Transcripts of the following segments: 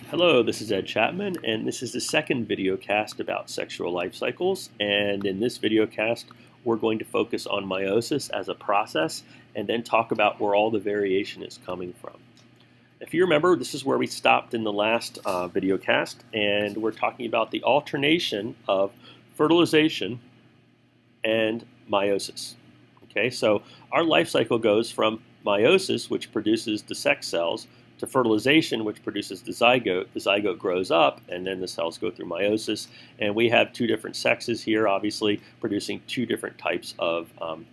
Hello, this is Ed Chapman, and this is the second video cast about sexual life cycles. And in this video cast, we're going to focus on meiosis as a process and then talk about where all the variation is coming from. If you remember, this is where we stopped in the last video cast, and we're talking about the alternation of fertilization and meiosis. Okay, so our life cycle goes from meiosis, which produces the sex cells, to fertilization, which produces the zygote. The zygote grows up, and then the cells go through meiosis. And we have two different sexes here, obviously, producing two different types of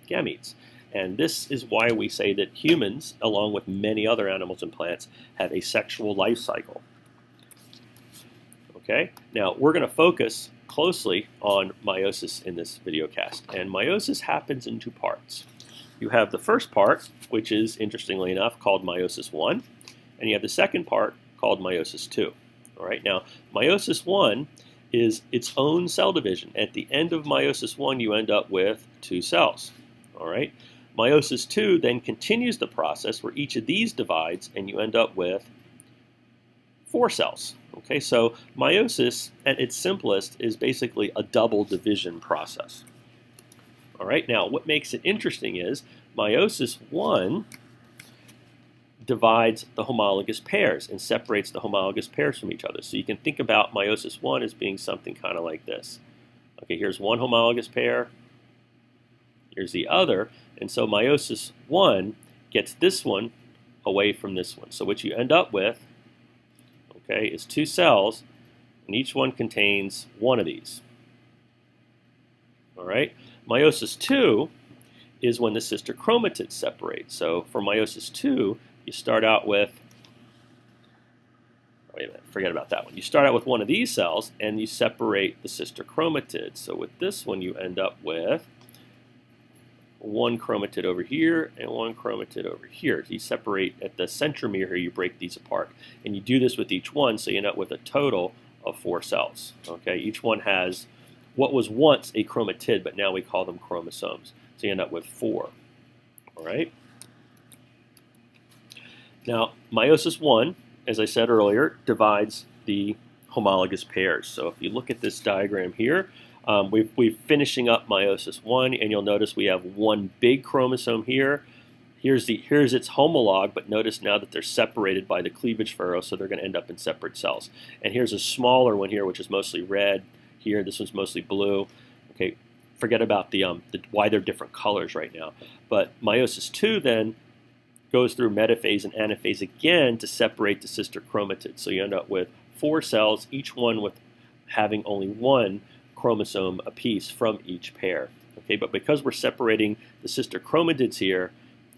gametes. And this is why we say that humans, along with many other animals and plants, have a sexual life cycle. Okay, now we're going to focus closely on meiosis in this video cast. And meiosis happens in two parts. You have the first part, which is, interestingly enough, called meiosis 1. And you have the second part called meiosis 2. All right, now meiosis 1 is its own cell division. At the end of meiosis 1, you end up with 2 cells. All right, meiosis 2 then continues the process where each of these divides, and you end up with 4 cells. Okay, so meiosis at its simplest is basically a double division process. All right, now what makes it interesting is meiosis 1 divides the homologous pairs and separates the homologous pairs from each other. So you can think about meiosis 1 as being something kind of like this. Okay, here's one homologous pair, here's the other, and so meiosis 1 gets this one away from this one. So what you end up with, okay, is 2 cells, and each one contains one of these. All right, meiosis 2 is when the sister chromatids separate. So for meiosis 2, you start out with, wait a minute, forget about that one. You start out with one of these cells and you separate the sister chromatids. So with this one, you end up with one chromatid over here and one chromatid over here. You separate at the centromere here, you break these apart. And you do this with each one, so you end up with a total of 4 cells. Okay, each one has what was once a chromatid, but now we call them chromosomes. So you end up with 4. All right. Now, meiosis 1, as I said earlier, divides the homologous pairs. So if you look at this diagram here, we're finishing up meiosis 1, and you'll notice we have one big chromosome here. Here's its homolog, but notice now that they're separated by the cleavage furrow, so they're going to end up in separate cells. And here's a smaller one here, which is mostly red. Here, this one's mostly blue. Okay, forget about why they're different colors right now. But meiosis 2 then goes through metaphase and anaphase again to separate the sister chromatids. So you end up with 4 cells, each one with having only one chromosome apiece from each pair. Okay, but because we're separating the sister chromatids here,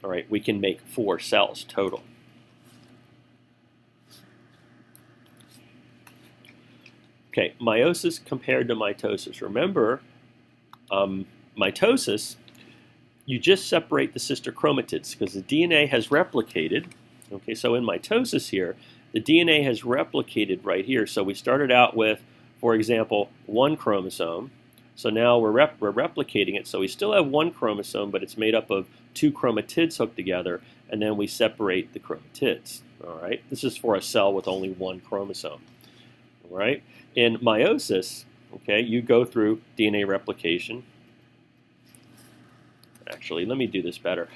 all right, we can make 4 cells total. Okay, meiosis compared to mitosis. Remember, mitosis, you just separate the sister chromatids because the DNA has replicated. Okay, so in mitosis here, the DNA has replicated right here. So we started out with, for example, 1 chromosome. So now we're replicating it. So we still have 1 chromosome, but it's made up of 2 chromatids hooked together, and then we separate the chromatids. All right, this is for a cell with only 1 chromosome. All right, in meiosis, okay, you go through DNA replication. Actually, let me do this better.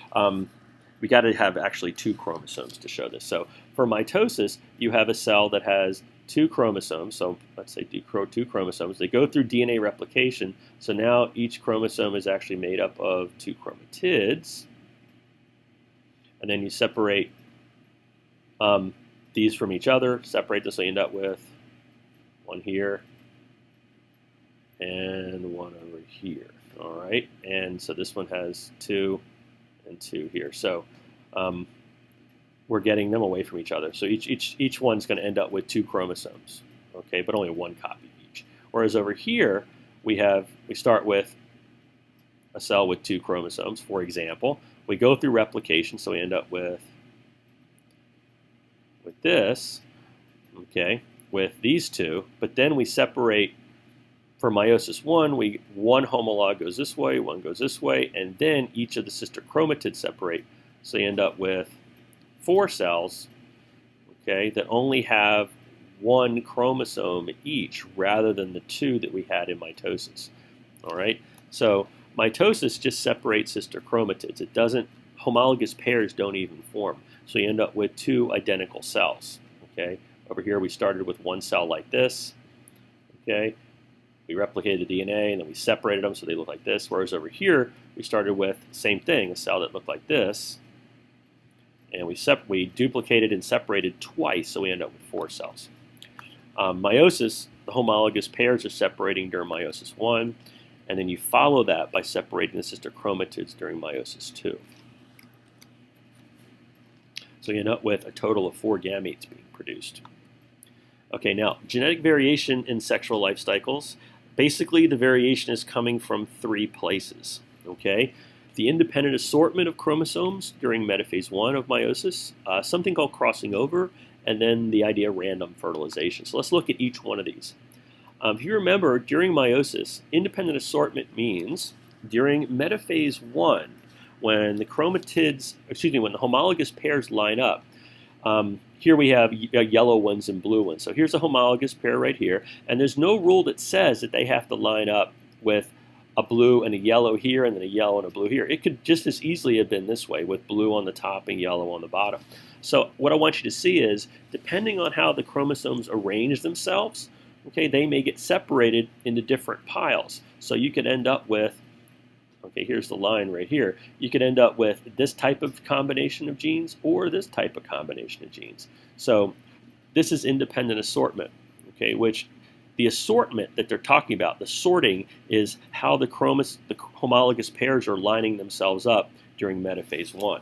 We got to have actually 2 chromosomes to show this. So for mitosis, you have a cell that has 2 chromosomes. So let's say 2 chromosomes. They go through DNA replication. So now each chromosome is actually made up of 2 chromatids. And then you separate these from each other. Separate this, so you end up with one here and one over here. All right, and so this one has 2 and 2 here. So we're getting them away from each other. So each one's going to end up with 2 chromosomes, okay, but only 1 copy of each. Whereas over here, we start with a cell with 2 chromosomes, for example. We go through replication, so we end up with this, okay, with these 2, but then we separate. For meiosis 1, one homolog goes this way, one goes this way, and then each of the sister chromatids separate. So you end up with 4 cells, okay, that only have one chromosome each rather than the two that we had in mitosis. All right, so mitosis just separates sister chromatids. It doesn't, homologous pairs don't even form. So you end up with two identical cells. Okay, over here we started with one cell like this. Okay, we replicated the DNA and then we separated them so they look like this. Whereas over here we started with the same thing, a cell that looked like this, and we duplicated and separated twice, so we end up with 4 cells. Meiosis, the homologous pairs are separating during meiosis 1, and then you follow that by separating the sister chromatids during meiosis 2. So you end up with a total of 4 gametes being produced. Okay, now, genetic variation in sexual life cycles. Basically, the variation is coming from 3 places, okay? The independent assortment of chromosomes during metaphase 1 of meiosis, something called crossing over, and then the idea of random fertilization. So let's look at each one of these. If you remember, during meiosis, independent assortment means during metaphase 1, when the chromatids, when the homologous pairs line up, here we have yellow ones and blue ones. So here's a homologous pair right here, and there's no rule that says that they have to line up with a blue and a yellow here and then a yellow and a blue here. It could just as easily have been this way with blue on the top and yellow on the bottom. So what I want you to see is, depending on how the chromosomes arrange themselves, okay, they may get separated into different piles. So you could end up with, okay, here's the line right here. You could end up with this type of combination of genes or this type of combination of genes. So this is independent assortment, okay, which the assortment that they're talking about, the sorting, is how the homologous pairs are lining themselves up during metaphase 1.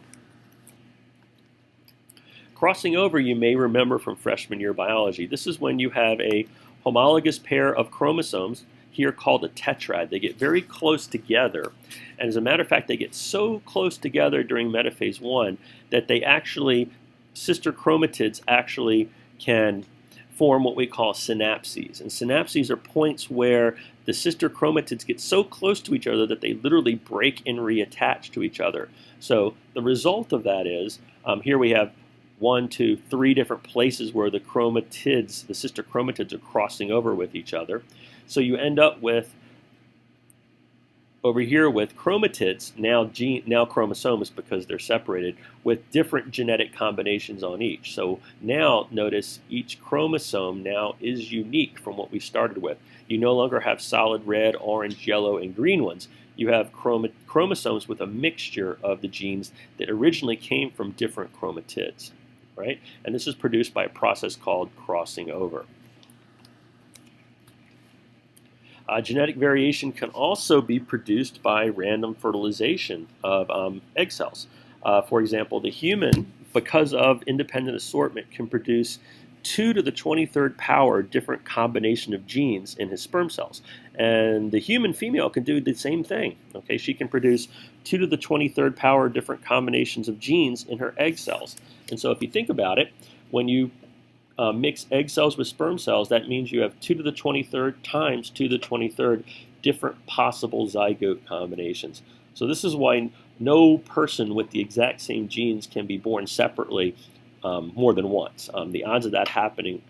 Crossing over, you may remember from freshman year biology. This is when you have a homologous pair of chromosomes, here called a tetrad. They get very close together, and as a matter of fact, they get so close together during metaphase 1 that they actually, sister chromatids actually can form what we call synapses. And synapses are points where the sister chromatids get so close to each other that they literally break and reattach to each other. So the result of that is, here we have 1, 2, 3 different places where the chromatids, the sister chromatids, are crossing over with each other. So you end up with, over here with chromatids, now chromosomes because they're separated, with different genetic combinations on each. So now notice each chromosome now is unique from what we started with. You no longer have solid red, orange, yellow, and green ones. You have chromosomes with a mixture of the genes that originally came from different chromatids, right? And this is produced by a process called crossing over. Genetic variation can also be produced by random fertilization of egg cells. For example, the human, because of independent assortment, can produce 2 to the 23rd power different combination of genes in his sperm cells. And the human female can do the same thing. Okay, she can produce 2 to the 23rd power different combinations of genes in her egg cells. And so if you think about it, when you mix egg cells with sperm cells, that means you have 2 to the 23rd times 2 to the 23rd different possible zygote combinations. So this is why no person with the exact same genes can be born separately more than once. The odds of that happening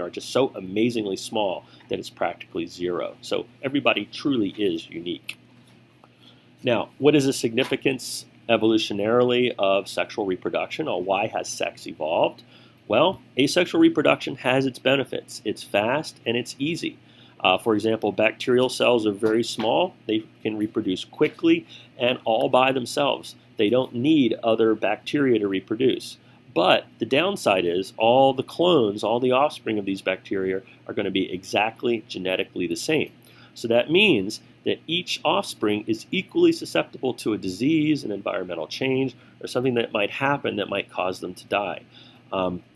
are just so amazingly small that it's practically 0. So everybody truly is unique. Now, what is the significance evolutionarily of sexual reproduction, or why has sex evolved? Well, asexual reproduction has its benefits. It's fast and it's easy. For example, bacterial cells are very small. They can reproduce quickly and all by themselves. They don't need other bacteria to reproduce. But the downside is all the clones, all the offspring of these bacteria are going to be exactly genetically the same. So that means that each offspring is equally susceptible to a disease, an environmental change, or something that might happen that might cause them to die.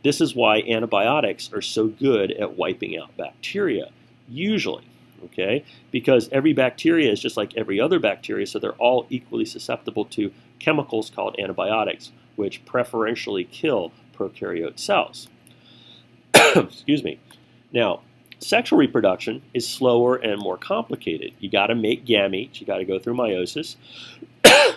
This is why antibiotics are so good at wiping out bacteria, usually, okay? Because every bacteria is just like every other bacteria, so they're all equally susceptible to chemicals called antibiotics, which preferentially kill prokaryote cells. Excuse me. Now, sexual reproduction is slower and more complicated. You got to make gametes. You got to go through meiosis.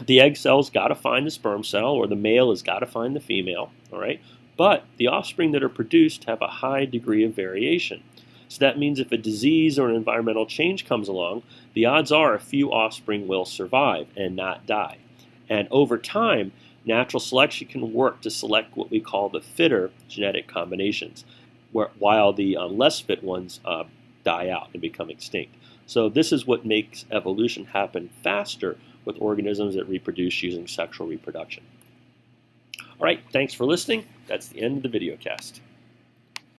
The egg cell's got to find the sperm cell, or the male has got to find the female, all right? But the offspring that are produced have a high degree of variation. So that means if a disease or an environmental change comes along, the odds are a few offspring will survive and not die. And over time, natural selection can work to select what we call the fitter genetic combinations, while the less fit ones die out and become extinct. So this is what makes evolution happen faster with organisms that reproduce using sexual reproduction. All right, thanks for listening. That's the end of the video cast.